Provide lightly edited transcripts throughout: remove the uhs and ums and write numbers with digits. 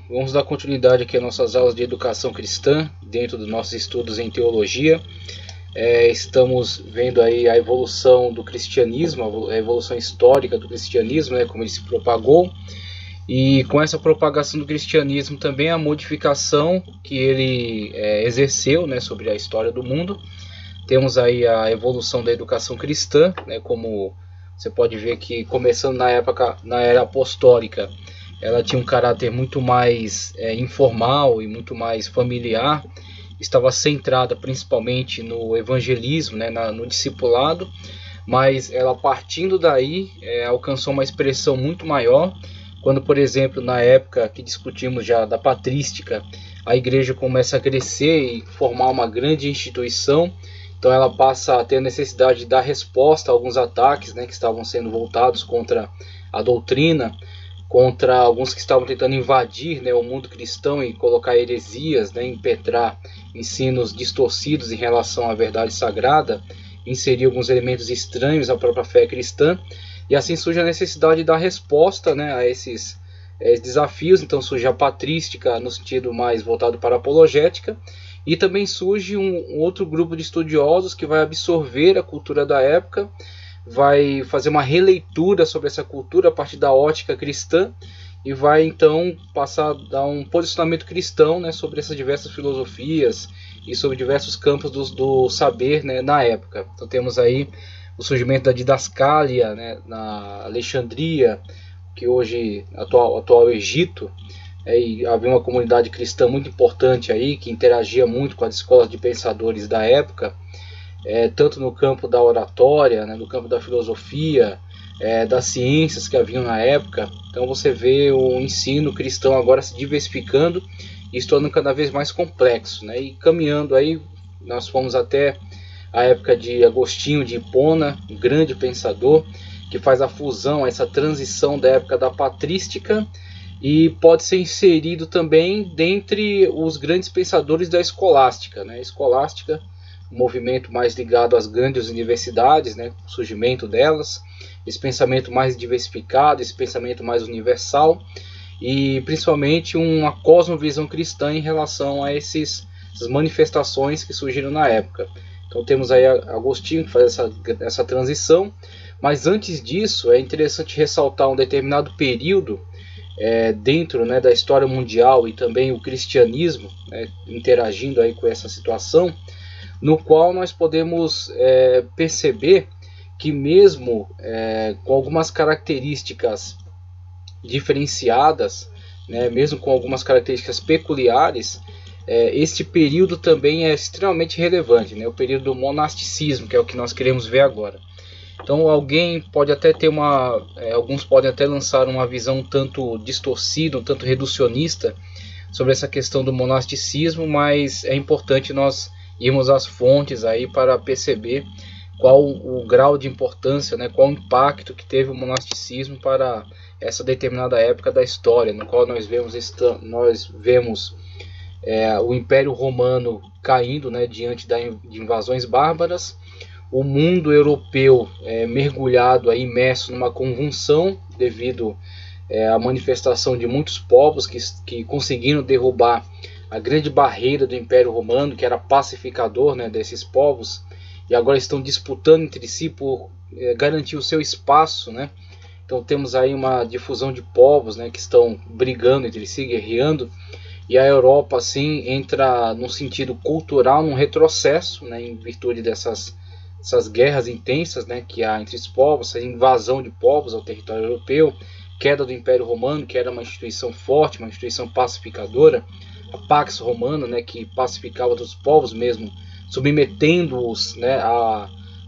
Vamos dar continuidade aqui às nossas aulas de educação cristã, dentro dos nossos estudos em teologia. Estamos vendo aí a evolução do cristianismo, a evolução histórica do cristianismo, como ele se propagou. E com essa propagação do cristianismo também a modificação que ele exerceu sobre a história do mundo. Temos aí a evolução da educação cristã, como você pode ver que começando na era apostólica, ela tinha um caráter muito mais informal e muito mais familiar, estava centrada principalmente no evangelismo, no discipulado, mas ela partindo daí alcançou uma expressão muito maior, quando, por exemplo, na época que discutimos já da patrística, a igreja começa a crescer e formar uma grande instituição. Então ela passa a ter a necessidade de dar resposta a alguns ataques que estavam sendo voltados contra a doutrina, contra alguns que estavam tentando invadir o mundo cristão e colocar heresias, impetrar ensinos distorcidos em relação à verdade sagrada, inserir alguns elementos estranhos à própria fé cristã. E assim surge a necessidade de dar resposta a esses desafios. Então surge a patrística no sentido mais voltado para a apologética, e também surge um outro grupo de estudiosos que vai absorver a cultura da época, vai fazer uma releitura sobre essa cultura a partir da ótica cristã e vai então passar a dar um posicionamento cristão sobre essas diversas filosofias e sobre diversos campos do saber na época. Então temos aí o surgimento da didascália na Alexandria, que hoje atual Egito, e havia uma comunidade cristã muito importante aí, que interagia muito com as escolas de pensadores da época, tanto no campo da oratória, no campo da filosofia, das ciências que haviam na época. Então você vê o ensino cristão agora se diversificando e se tornando cada vez mais complexo, e caminhando aí, nós fomos até a época de Agostinho de Hipona, um grande pensador, que faz a fusão, essa transição da época da patrística, e pode ser inserido também dentre os grandes pensadores da escolástica. A escolástica, um movimento mais ligado às grandes universidades, o surgimento delas, esse pensamento mais diversificado, esse pensamento mais universal, e principalmente uma cosmovisão cristã em relação a essas manifestações que surgiram na época. Então temos aí Agostinho que faz essa transição, mas antes disso é interessante ressaltar um determinado período dentro da história mundial e também o cristianismo interagindo aí com essa situação, no qual nós podemos perceber que mesmo com algumas características diferenciadas, mesmo com algumas características peculiares, este período também é extremamente relevante, o período do monasticismo, que é o que nós queremos ver agora. Então alguém pode até ter alguns podem até lançar uma visão um tanto distorcida, um tanto reducionista sobre essa questão do monasticismo, mas é importante nós irmos às fontes aí para perceber qual o grau de importância, qual o impacto que teve o monasticismo para essa determinada época da história, no qual nós vemos o Império Romano caindo diante de invasões bárbaras, o mundo europeu mergulhado, imerso numa convulsão devido à manifestação de muitos povos que conseguiram derrubar a grande barreira do Império Romano, que era pacificador desses povos, e agora estão disputando entre si por garantir o seu espaço. Então temos aí uma difusão de povos que estão brigando entre si, guerreando, e a Europa assim entra num sentido cultural, num retrocesso, em virtude dessas guerras intensas que há entre os povos, essa invasão de povos ao território europeu, queda do Império Romano, que era uma instituição forte, uma instituição pacificadora, a Pax Romana, que pacificava outros povos mesmo, submetendo-os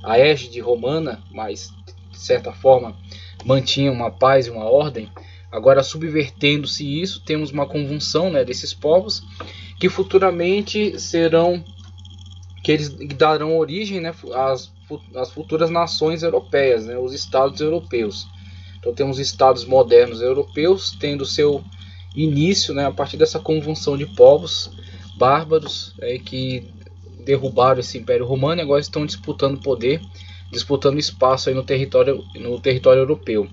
à égide romana, mas de certa forma mantinha uma paz e uma ordem. Agora, subvertendo-se isso, temos uma convulsão desses povos, que futuramente eles darão origem às futuras nações europeias, os estados europeus. Então temos estados modernos europeus tendo seu início a partir dessa convulsão de povos bárbaros que derrubaram esse Império Romano e agora estão disputando poder, disputando espaço aí no território europeu.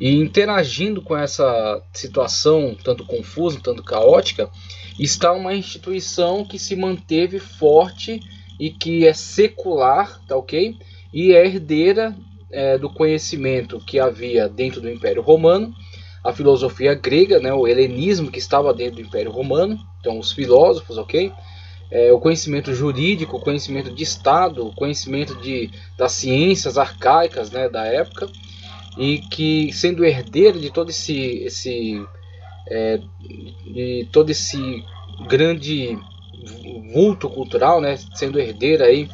E interagindo com essa situação tanto confusa, tanto caótica, está uma instituição que se manteve forte e que é secular, tá ok? E é herdeira do conhecimento que havia dentro do Império Romano, a filosofia grega, né, o helenismo que estava dentro do Império Romano, então os filósofos, ok? O conhecimento jurídico, o conhecimento de Estado, o conhecimento das ciências arcaicas, né, da época, e que, sendo herdeiro de todo esse grande vulto cultural, né, sendo herdeira aí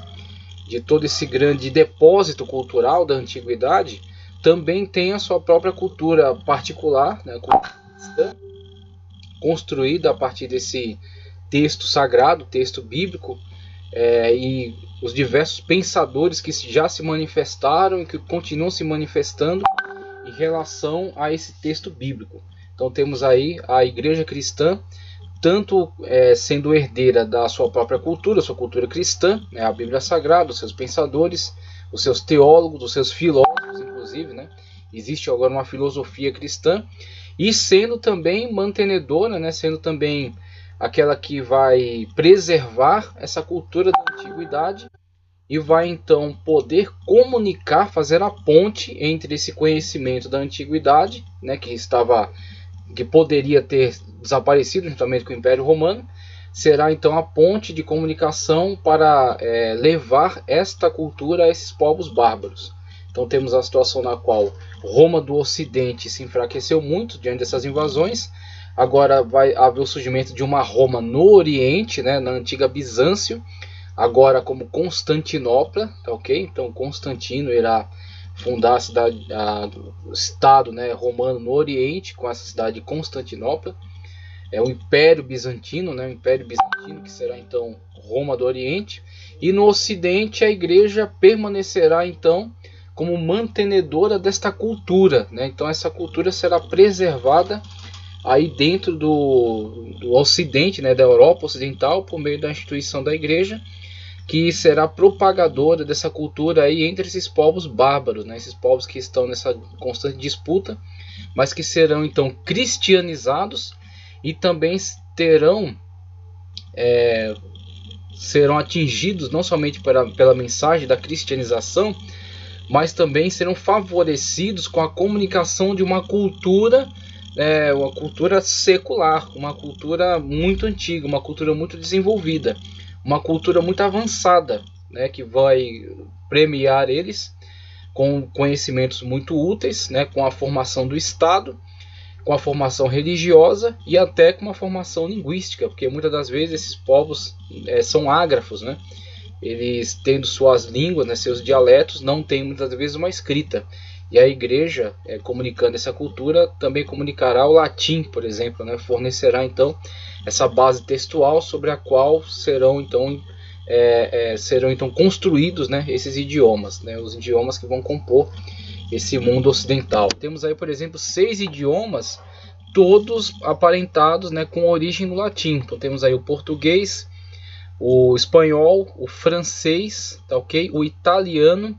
de todo esse grande depósito cultural da antiguidade, também tem a sua própria cultura particular, né, construída a partir desse texto sagrado, texto bíblico, e os diversos pensadores que já se manifestaram e que continuam se manifestando em relação a esse texto bíblico. Então temos aí a igreja cristã, tanto sendo herdeira da sua própria cultura, sua cultura cristã, né, a Bíblia Sagrada, os seus pensadores, os seus teólogos, os seus filósofos, inclusive, né, existe agora uma filosofia cristã, e sendo também mantenedora, né, sendo também aquela que vai preservar essa cultura da antiguidade e vai então poder comunicar, fazer a ponte entre esse conhecimento da antiguidade, né, que poderia ter desaparecido juntamente com o Império Romano, será então a ponte de comunicação para levar esta cultura a esses povos bárbaros. Então temos a situação na qual Roma do Ocidente se enfraqueceu muito diante dessas invasões. Agora vai haver o surgimento de uma Roma no Oriente, né, na antiga Bizâncio, agora como Constantinopla, tá ok? Então Constantino irá fundar o Estado, né, romano no Oriente, com essa cidade de Constantinopla. É o Império Bizantino, né, o Império Bizantino que será então Roma do Oriente. E no Ocidente a Igreja permanecerá então como mantenedora desta cultura, né? Então essa cultura será preservada aí dentro do Ocidente, né, da Europa Ocidental, por meio da instituição da Igreja, que será propagadora dessa cultura aí entre esses povos bárbaros, né, esses povos que estão nessa constante disputa, mas que serão então cristianizados e também serão atingidos não somente pela mensagem da cristianização, mas também serão favorecidos com a comunicação de uma cultura secular, uma cultura muito antiga, uma cultura muito desenvolvida, uma cultura muito avançada, né, que vai premiar eles com conhecimentos muito úteis, né, com a formação do Estado, com a formação religiosa e até com uma formação linguística, porque muitas das vezes esses povos são ágrafos, né? Eles tendo suas línguas, né, seus dialetos, não têm muitas vezes uma escrita. E a Igreja, comunicando essa cultura, também comunicará o latim, por exemplo, né? Fornecerá então essa base textual sobre a qual serão então construídos, né, esses idiomas, né, os idiomas que vão compor esse mundo ocidental. Temos aí, por exemplo, 6 idiomas, todos aparentados, né, com origem no latim. Então temos aí o português, o espanhol, o francês, tá ok? O italiano,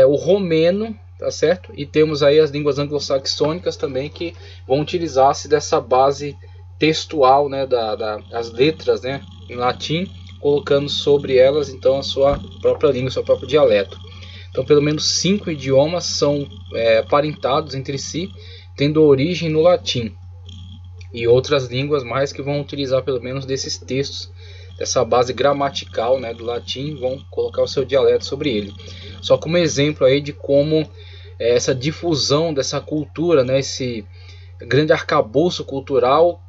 o romeno, tá certo? E temos aí as línguas anglo-saxônicas também, que vão utilizar-se dessa base textual, né, das letras, né, em latim, colocando sobre elas então a sua própria língua, o seu próprio dialeto. Então pelo menos 5 idiomas são aparentados entre si, tendo origem no latim, e outras línguas mais que vão utilizar pelo menos desses textos, dessa base gramatical, né, do latim, vão colocar o seu dialeto sobre ele. Só como exemplo aí de como essa difusão dessa cultura, né, esse grande arcabouço cultural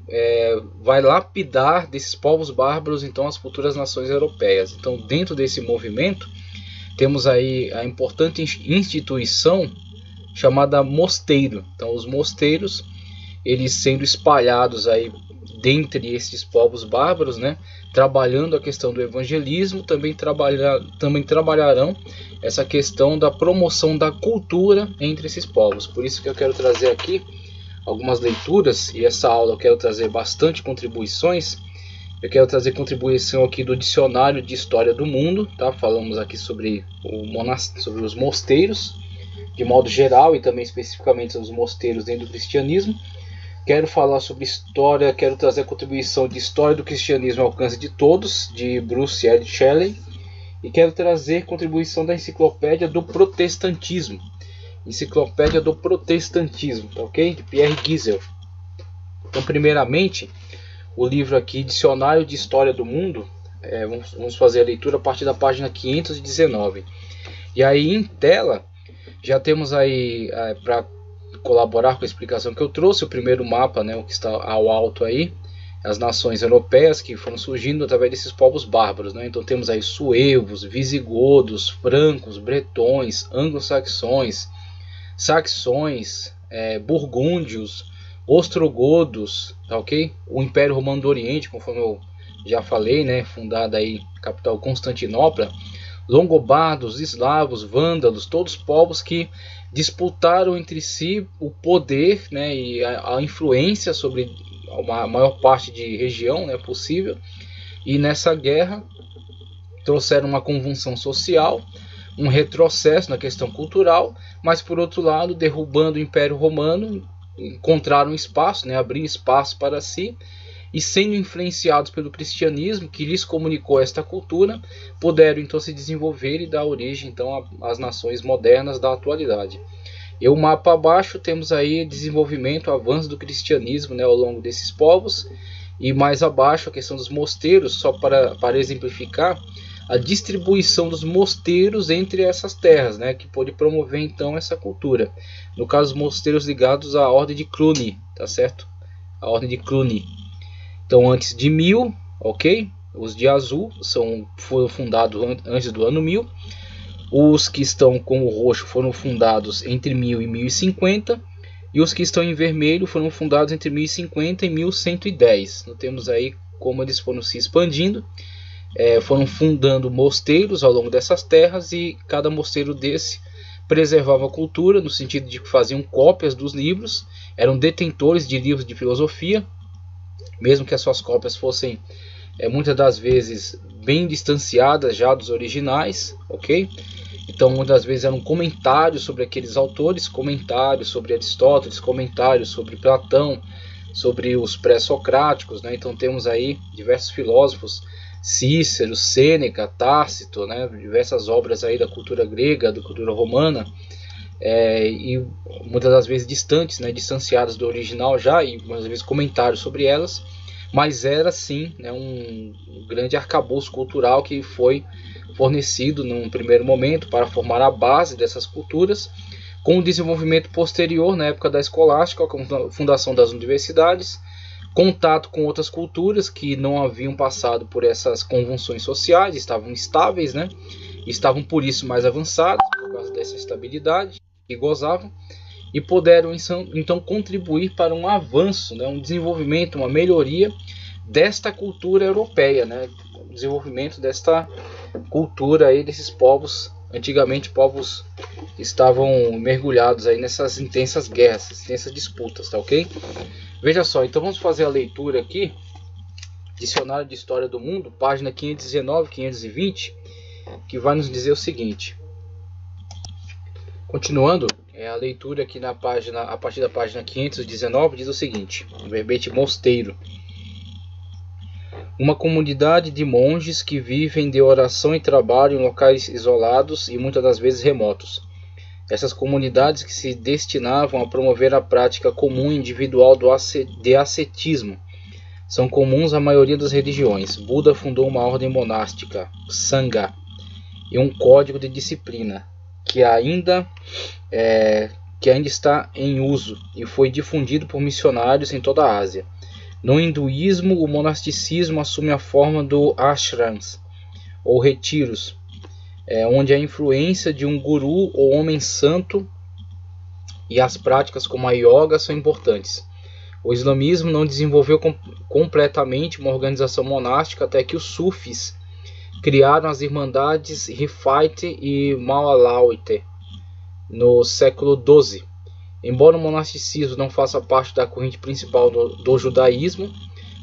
vai lapidar desses povos bárbaros então as futuras nações europeias. Então dentro desse movimento temos aí a importante instituição chamada mosteiro. Então os mosteiros, eles sendo espalhados aí dentre esses povos bárbaros, né, trabalhando a questão do evangelismo, também trabalharão essa questão da promoção da cultura entre esses povos. Por isso que eu quero trazer aqui algumas leituras, e essa aula eu quero trazer bastante contribuições. Eu quero trazer contribuição aqui do Dicionário de História do Mundo, tá? Falamos aqui sobre os mosteiros, de modo geral e também especificamente os mosteiros dentro do cristianismo. Quero falar sobre história, quero trazer a contribuição de História do Cristianismo ao Alcance de Todos, de Bruce L. Shelley, e quero trazer contribuição da Enciclopédia do Protestantismo. Enciclopédia do Protestantismo, tá ok? De Pierre Giesel. Então, primeiramente, o livro aqui, Dicionário de História do Mundo, vamos fazer a leitura a partir da página 519. E aí, em tela, já temos aí, para colaborar com a explicação que eu trouxe, o primeiro mapa, né, o que está ao alto aí, as nações europeias que foram surgindo através desses povos bárbaros, né? Então temos aí suevos, visigodos, francos, bretões, anglo-saxões, saxões, burgúndios, ostrogodos, tá ok? O Império Romano do Oriente, conforme eu já falei, né, fundada aí capital Constantinopla, longobardos, eslavos, vândalos, todos povos que disputaram entre si o poder, né, e a influência sobre a maior parte de região, né, possível, e nessa guerra trouxeram uma convulsão social, um retrocesso na questão cultural, mas por outro lado, derrubando o Império Romano, encontraram espaço, né, abriram espaço para si, e sendo influenciados pelo cristianismo, que lhes comunicou esta cultura, puderam então se desenvolver e dar origem então às nações modernas da atualidade. E o mapa abaixo temos aí desenvolvimento, avanço do cristianismo, né, ao longo desses povos, e mais abaixo a questão dos mosteiros, só para exemplificar a distribuição dos mosteiros entre essas terras, né, que pôde promover então essa cultura. No caso, os mosteiros ligados à ordem de Cluny, tá certo? A ordem de Cluny. Então, antes de 1000, ok? Os de azul foram fundados antes do ano 1000. Os que estão com o roxo foram fundados entre 1000 e 1050. E os que estão em vermelho foram fundados entre 1050 e 1110. Nós temos aí como eles foram se expandindo. Foram fundando mosteiros ao longo dessas terras, e cada mosteiro desse preservava a cultura, no sentido de que faziam cópias dos livros, eram detentores de livros de filosofia, mesmo que as suas cópias fossem muitas das vezes bem distanciadas já dos originais, ok? Então muitas vezes eram comentários sobre aqueles autores, comentários sobre Aristóteles, comentários sobre Platão, sobre os pré-socráticos, né? Então temos aí diversos filósofos, Cícero, Sêneca, Tácito, né? Diversas obras aí da cultura grega, da cultura romana, e muitas das vezes distantes, né, distanciadas do original já, e muitas vezes comentários sobre elas, mas era sim, né, um grande arcabouço cultural que foi fornecido num primeiro momento para formar a base dessas culturas, com o desenvolvimento posterior na época da escolástica, com a fundação das universidades, contato com outras culturas que não haviam passado por essas convulsões sociais, estavam estáveis, né, estavam por isso mais avançados, por causa dessa estabilidade que gozavam, e puderam então contribuir para um avanço, né, um desenvolvimento, uma melhoria desta cultura europeia, né, o desenvolvimento desta cultura aí desses povos. Antigamente povos estavam mergulhados aí nessas intensas guerras, intensas disputas, tá ok? Veja só, então vamos fazer a leitura aqui, Dicionário de História do Mundo, página 519, 520, que vai nos dizer o seguinte. Continuando, a leitura aqui na página, a partir da página 519, diz o seguinte, o verbete mosteiro. Uma comunidade de monges que vivem de oração e trabalho em locais isolados e muitas das vezes remotos. Essas comunidades que se destinavam a promover a prática comum individual de ascetismo são comuns à maioria das religiões. Buda fundou uma ordem monástica, Sangha, e um código de disciplina que ainda está em uso e foi difundido por missionários em toda a Ásia. No hinduísmo, o monasticismo assume a forma do ashrams, ou retiros, onde a influência de um guru ou homem santo e as práticas como a yoga são importantes. O islamismo não desenvolveu completamente uma organização monástica até que os sufis criaram as irmandades Rifaite e Malalawite no século XII. Embora o monasticismo não faça parte da corrente principal do judaísmo,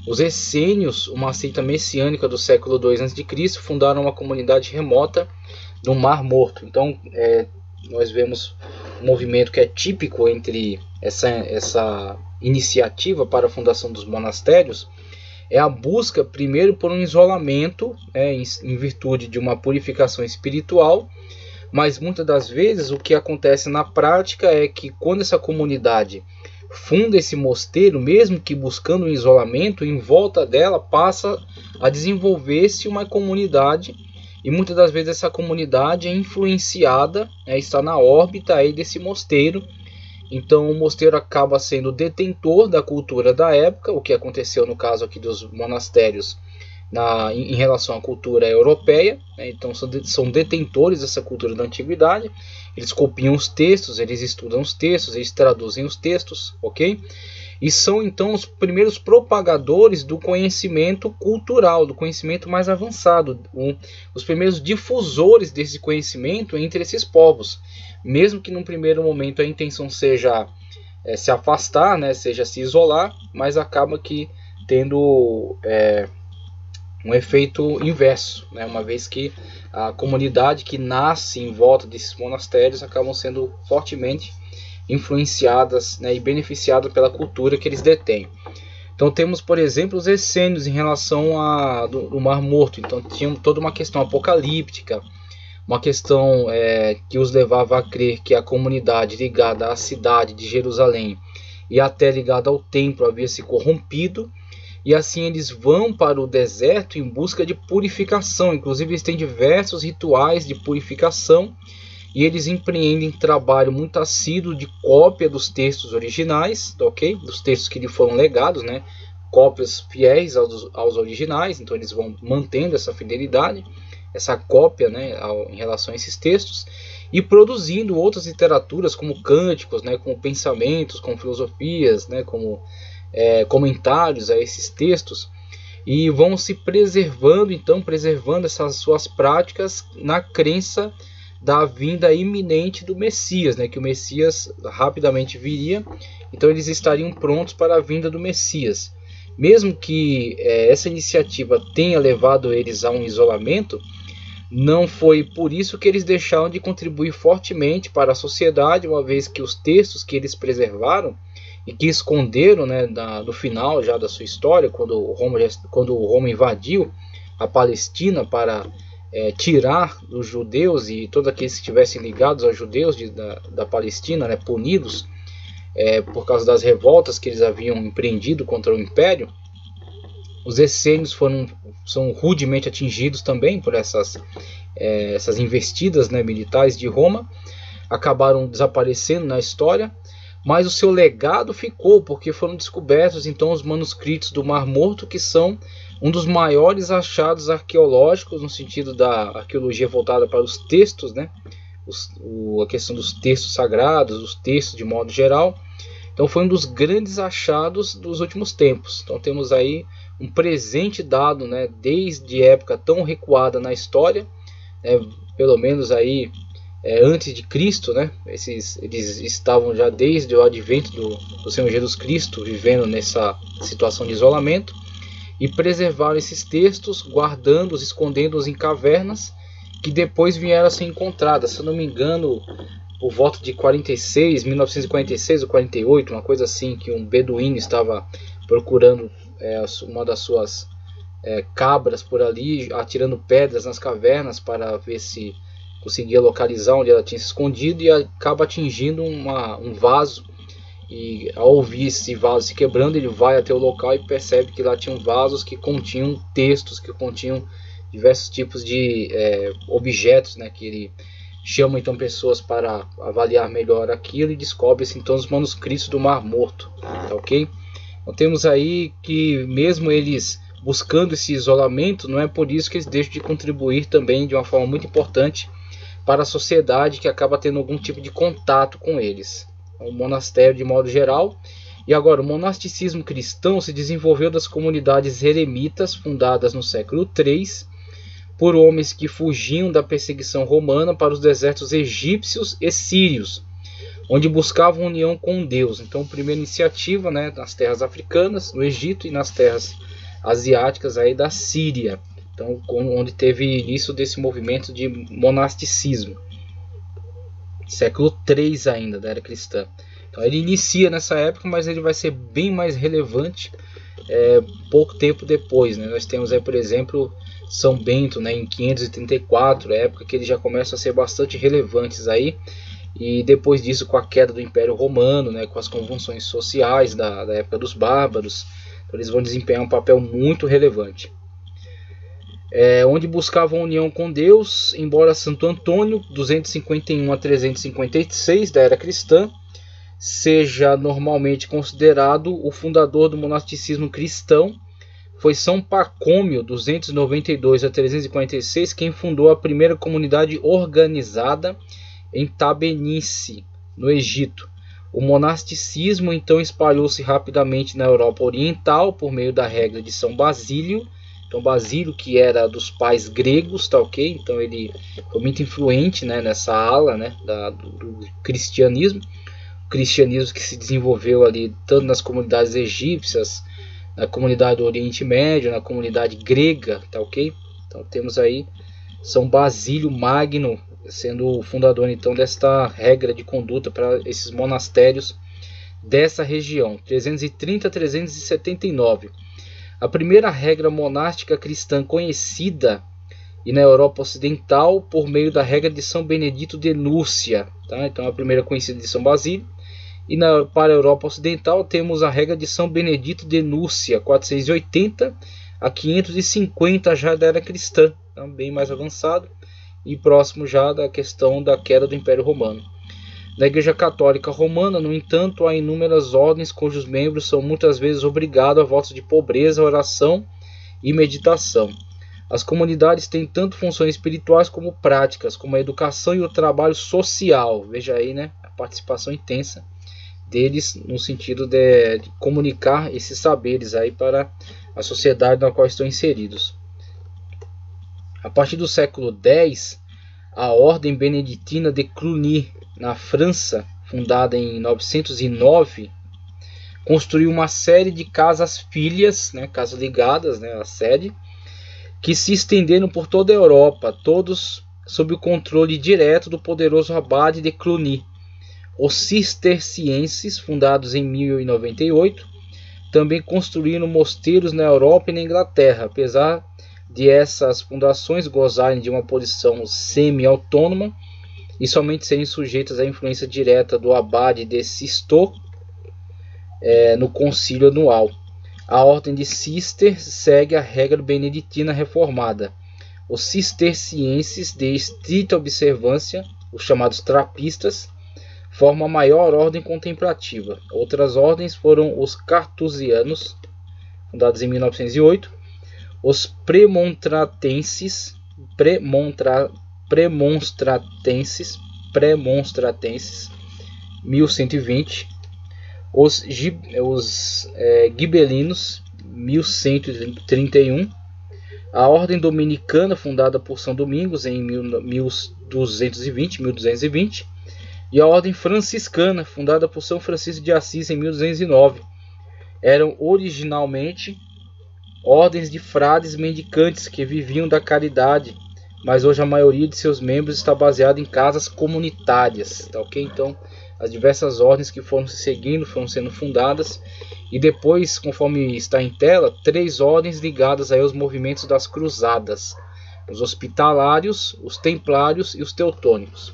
os essênios, uma seita messiânica do século II a.C., fundaram uma comunidade remota no Mar Morto. Então, nós vemos movimento que é típico entre essa iniciativa para a fundação dos monastérios, é a busca primeiro por um isolamento, em virtude de uma purificação espiritual, mas muitas das vezes o que acontece na prática é que quando essa comunidade funda esse mosteiro, mesmo que buscando um isolamento, em volta dela passa a desenvolver-se uma comunidade, e muitas das vezes essa comunidade é influenciada, está na órbita aí desse mosteiro. Então o mosteiro acaba sendo detentor da cultura da época, o que aconteceu no caso aqui dos monastérios em relação à cultura europeia, então são detentores dessa cultura da antiguidade. Eles copiam os textos, eles estudam os textos, eles traduzem os textos, ok? E são então os primeiros propagadores do conhecimento cultural, do conhecimento mais avançado, os primeiros difusores desse conhecimento entre esses povos, mesmo que num primeiro momento a intenção seja se afastar, seja se isolar, mas acaba que tendo um efeito inverso, uma vez que a comunidade que nasce em volta desses monastérios acabam sendo fortemente influenciadas, e beneficiadas pela cultura que eles detêm. Então temos, por exemplo, os essênios em relação ao Mar Morto. Então tinham toda uma questão apocalíptica, uma questão que os levava a crer que a comunidade ligada à cidade de Jerusalém e até ligada ao templo havia se corrompido, e assim eles vão para o deserto em busca de purificação. Inclusive eles têm diversos rituais de purificação, e eles empreendem trabalho muito assíduo de cópia dos textos originais, ok? Dos textos que lhe foram legados, cópias fiéis aos originais. Então eles vão mantendo essa fidelidade, essa cópia, em relação a esses textos, e produzindo outras literaturas como cânticos, como pensamentos, como filosofias, como comentários a esses textos, e vão se preservando essas suas práticas na crença da vinda iminente do Messias, que o Messias rapidamente viria. Então eles estariam prontos para a vinda do Messias. Mesmo que essa iniciativa tenha levado eles a um isolamento, não foi por isso que eles deixaram de contribuir fortemente para a sociedade, uma vez que os textos que eles preservaram e que esconderam, no final já da sua história, quando Roma invadiu a Palestina para tirar os judeus e todos aqueles que estivessem ligados aos judeus da Palestina, punidos por causa das revoltas que eles haviam empreendido contra o Império. Os essênios são rudemente atingidos também por essas investidas, militares de Roma, acabaram desaparecendo na história, mas o seu legado ficou, porque foram descobertos então os manuscritos do Mar Morto, que são um dos maiores achados arqueológicos, no sentido da arqueologia voltada para os textos, a questão dos textos sagrados, os textos de modo geral. Então foi um dos grandes achados dos últimos tempos. Então temos aí um presente dado, desde época tão recuada na história, pelo menos aí antes de Cristo, eles estavam já desde o advento do Senhor Jesus Cristo vivendo nessa situação de isolamento, e preservaram esses textos, guardando-os, escondendo-os em cavernas, que depois vieram a ser encontradas. Se eu não me engano, por volta de 1946 ou 48, uma coisa assim, que um beduíno estava procurando uma das suas cabras por ali, atirando pedras nas cavernas para ver se conseguia localizar onde ela tinha se escondido, e acaba atingindo um vaso, e ao ouvir esse vaso se quebrando, ele vai até o local e percebe que lá tinham vasos que continham textos, que continham diversos tipos de objetos, que ele chama então pessoas para avaliar melhor aquilo, e descobre-se então os manuscritos do Mar Morto, ok? Então temos aí que mesmo eles buscando esse isolamento, não é por isso que eles deixam de contribuir também de uma forma muito importante para a sociedade que acaba tendo algum tipo de contato com eles. O monastério de modo geral. E agora, o monasticismo cristão se desenvolveu das comunidades eremitas fundadas no século III por homens que fugiam da perseguição romana para os desertos egípcios e sírios, onde buscavam união com Deus. Então, a primeira iniciativa, nas terras africanas, no Egito, e nas terras asiáticas aí da Síria. Então, onde teve início desse movimento de monasticismo. século III ainda da era cristã. Então ele inicia nessa época, mas ele vai ser bem mais relevante pouco tempo depois, né? Nós temos aí, por exemplo, São Bento, né, em 534, época que eles já começam a ser bastante relevantes aí, e depois disso com a queda do Império Romano, né, com as convulsões sociais da época dos bárbaros, então eles vão desempenhar um papel muito relevante. Onde buscavam união com Deus, embora Santo Antônio, 251 a 356 da era cristã, seja normalmente considerado o fundador do monasticismo cristão, foi São Pacômio, 292 a 346, quem fundou a primeira comunidade organizada em Tabenice, no Egito. O monasticismo então espalhou-se rapidamente na Europa Oriental por meio da regra de São Basílio. Então Basílio, que era dos pais gregos, tá ok? Então ele foi muito influente, né, nessa ala, né, do cristianismo. O cristianismo que se desenvolveu ali tanto nas comunidades egípcias, na comunidade do Oriente Médio, na comunidade grega, tá ok? Então temos aí São Basílio Magno sendo o fundador então desta regra de conduta para esses monastérios dessa região, 330 a 379. A primeira regra monástica cristã conhecida e na Europa Ocidental por meio da regra de São Benedito de Núrcia, tá? Então a primeira conhecida de São Basílio. E para a Europa Ocidental temos a regra de São Benedito de Núrcia, 480 a 550 já da era cristã, então bem mais avançado e próximo já da questão da queda do Império Romano. Na Igreja Católica Romana, no entanto, há inúmeras ordens cujos membros são muitas vezes obrigados a votos de pobreza, oração e meditação. As comunidades têm tanto funções espirituais como práticas, como a educação e o trabalho social. Veja aí, né, a participação intensa deles no sentido de comunicar esses saberes aí para a sociedade na qual estão inseridos. A partir do século X, a Ordem Beneditina de Cluny, na França, fundada em 909, construiu uma série de casas-filhas, né, casas ligadas, né, à sede, que se estenderam por toda a Europa, todos sob o controle direto do poderoso abade de Cluny. Os cistercienses, fundados em 1098, também construíram mosteiros na Europa e na Inglaterra, apesar de essas fundações gozarem de uma posição semi-autônoma e somente serem sujeitas à influência direta do abade de Cisteaux no concílio anual. A ordem de Cister segue a regra beneditina reformada. Os cistercienses de estrita observância, os chamados trapistas, formam a maior ordem contemplativa. Outras ordens foram os cartusianos, fundados em 1908, os premonstratenses, 1120, os gibelinos, 1131, a ordem dominicana, fundada por São Domingos em 1220, e a ordem franciscana, fundada por São Francisco de Assis em 1209. Eram originalmente ordens de frades mendicantes que viviam da caridade, mas hoje a maioria de seus membros está baseada em casas comunitárias, tá ok? Então, as diversas ordens que foram se seguindo, foram sendo fundadas, e depois, conforme está em tela, 3 ordens ligadas aí aos movimentos das cruzadas: os hospitalários, os templários e os teutônicos.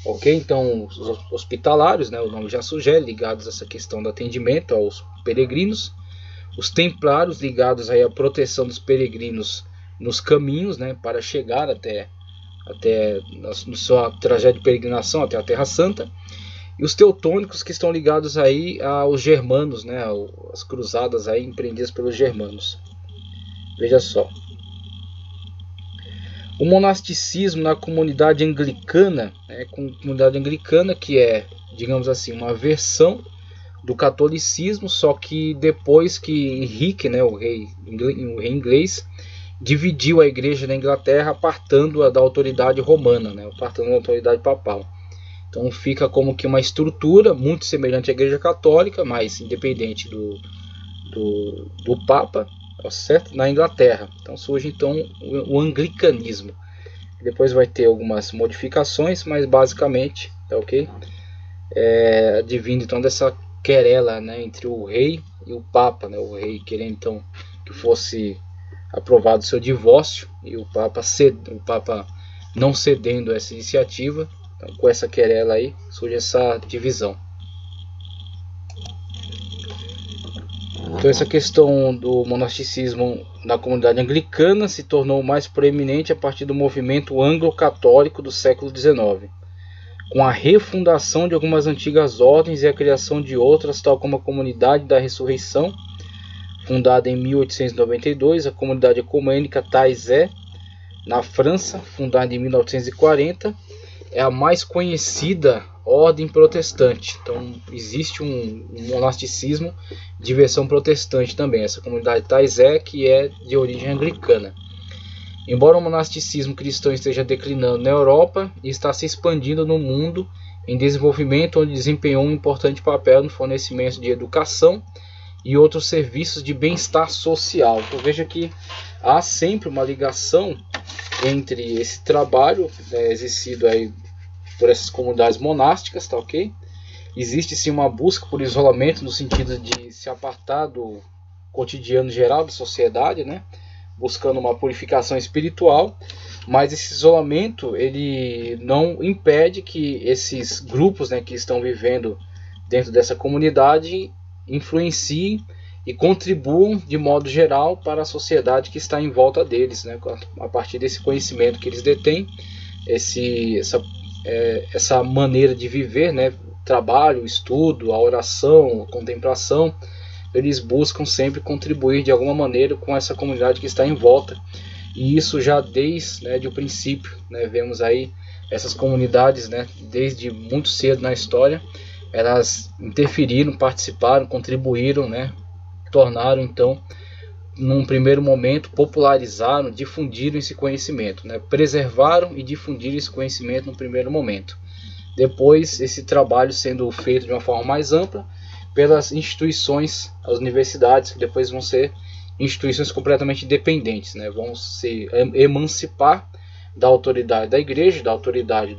Ok? Então, os hospitalários, né, o nome já sugere, ligados a essa questão do atendimento aos peregrinos. Os templários, ligados aí à proteção dos peregrinos nos caminhos, né, para chegar até no seu trajeto de peregrinação até a Terra Santa. E os teutônicos, que estão ligados aí aos germanos, né, as cruzadas aí empreendidas pelos germanos. Veja só. O monasticismo na comunidade anglicana, que é, digamos assim, uma versão do catolicismo, só que depois que Henrique, né, o rei inglês, dividiu a igreja da Inglaterra, apartando-a da autoridade romana, né, apartando da autoridade papal. Então fica como que uma estrutura muito semelhante à igreja católica, mas independente do Papa, certo? Na Inglaterra. Então surge então o anglicanismo. Depois vai ter algumas modificações, mas basicamente, tá ok? Advindo então dessa querela, né, entre o rei e o papa, né? O rei querendo então que fosse aprovado seu divórcio e o papa não cedendo essa iniciativa. Então, com essa querela aí surge essa divisão. Então essa questão do monasticismo na comunidade anglicana se tornou mais proeminente a partir do movimento anglo-católico do século XIX, com a refundação de algumas antigas ordens e a criação de outras, tal como a Comunidade da Ressurreição, fundada em 1892, a Comunidade Ecumênica Taizé, na França, fundada em 1940, é a mais conhecida ordem protestante. Então existe um monasticismo de versão protestante também, essa comunidade Taizé, que é de origem anglicana. Embora o monasticismo cristão esteja declinando na Europa, está se expandindo no mundo em desenvolvimento, onde desempenhou um importante papel no fornecimento de educação e outros serviços de bem-estar social. Então veja que há sempre uma ligação entre esse trabalho, né, exercido aí por essas comunidades monásticas, tá ok? Existe sim uma busca por isolamento no sentido de se apartar do cotidiano geral da sociedade, né? Buscando uma purificação espiritual, mas esse isolamento ele não impede que esses grupos, né, que estão vivendo dentro dessa comunidade influenciem e contribuam de modo geral para a sociedade que está em volta deles, né? A partir desse conhecimento que eles detêm, essa maneira de viver, né? Trabalho, estudo, a oração, a contemplação, eles buscam sempre contribuir de alguma maneira com essa comunidade que está em volta. E isso já desde o princípio, né? Vemos aí essas comunidades, né? Desde muito cedo na história, elas interferiram, participaram, contribuíram, né? Tornaram então, num primeiro momento, popularizaram, difundiram esse conhecimento, né? Preservaram e difundiram esse conhecimento no primeiro momento. Depois, esse trabalho sendo feito de uma forma mais ampla pelas instituições, as universidades, que depois vão ser instituições completamente independentes, né? Vão se emancipar da autoridade da igreja, da autoridade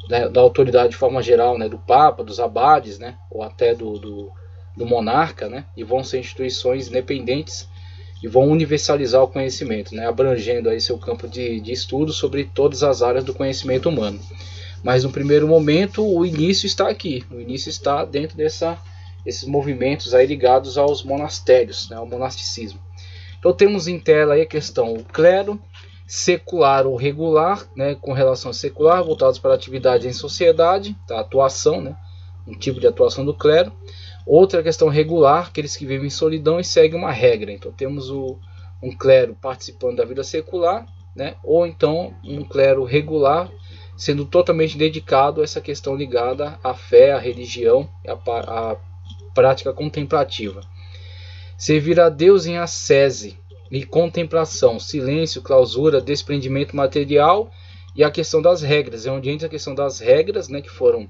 da autoridade de forma geral, né? Do papa, dos abades, né? Ou até do monarca, né? E vão ser instituições independentes e vão universalizar o conhecimento, né? Abrangendo aí seu campo de estudo sobre todas as áreas do conhecimento humano. Mas no primeiro momento o início está aqui, o início está dentro desses movimentos aí ligados aos monastérios, né? Ao monasticismo. Então temos em tela aí a questão o clero secular ou regular, né? Com relação a secular, voltados para atividades em sociedade, tá? Atuação, né? Um tipo de atuação do clero. Outra questão regular, aqueles que vivem em solidão e seguem uma regra. Então temos um clero participando da vida secular, né? Ou então um clero regular sendo totalmente dedicado a essa questão ligada à fé, à religião e à prática contemplativa. Servir a Deus em ascese e contemplação, silêncio, clausura, desprendimento material e a questão das regras. É onde entra a questão das regras, né, que foram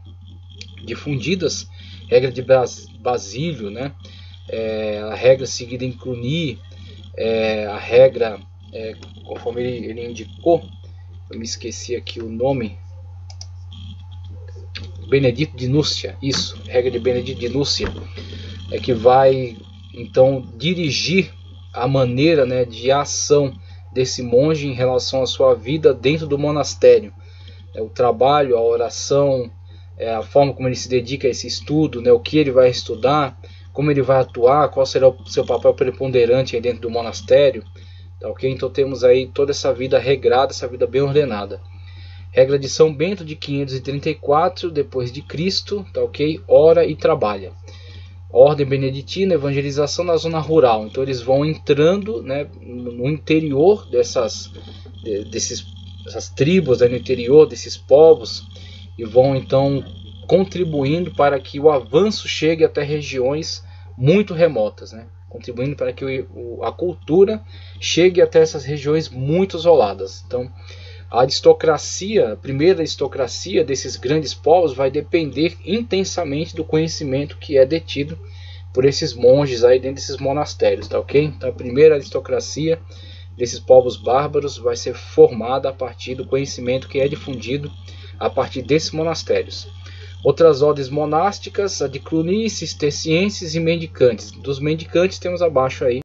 difundidas, regra de Basílio, né, a regra seguida em Cluny, a regra, conforme ele indicou, eu me esqueci aqui o nome, Benedito de Núcia, isso, regra de Benedito de Núcia, que vai então dirigir a maneira, né, de ação desse monge em relação à sua vida dentro do monastério. O trabalho, a oração, a forma como ele se dedica a esse estudo, né, o que ele vai estudar, como ele vai atuar, qual será o seu papel preponderante aí dentro do monastério. Tá, ok? Então temos aí toda essa vida regrada, essa vida bem ordenada. Regra de São Bento de 534 depois de Cristo, tá, ok? Ora e trabalha. Ordem beneditina, evangelização na zona rural. Então eles vão entrando, né, no interior dessas tribos, né, no interior desses povos, e vão então contribuindo para que o avanço chegue até regiões muito remotas, né? Contribuindo para que a cultura chegue até essas regiões muito isoladas. Então, a aristocracia, a primeira aristocracia desses grandes povos vai depender intensamente do conhecimento que é detido por esses monges aí dentro desses monastérios, tá ok? Então, a primeira aristocracia desses povos bárbaros vai ser formada a partir do conhecimento que é difundido a partir desses monastérios. Outras ordens monásticas, a de clunies, cistercienses e mendicantes. Dos mendicantes temos abaixo aí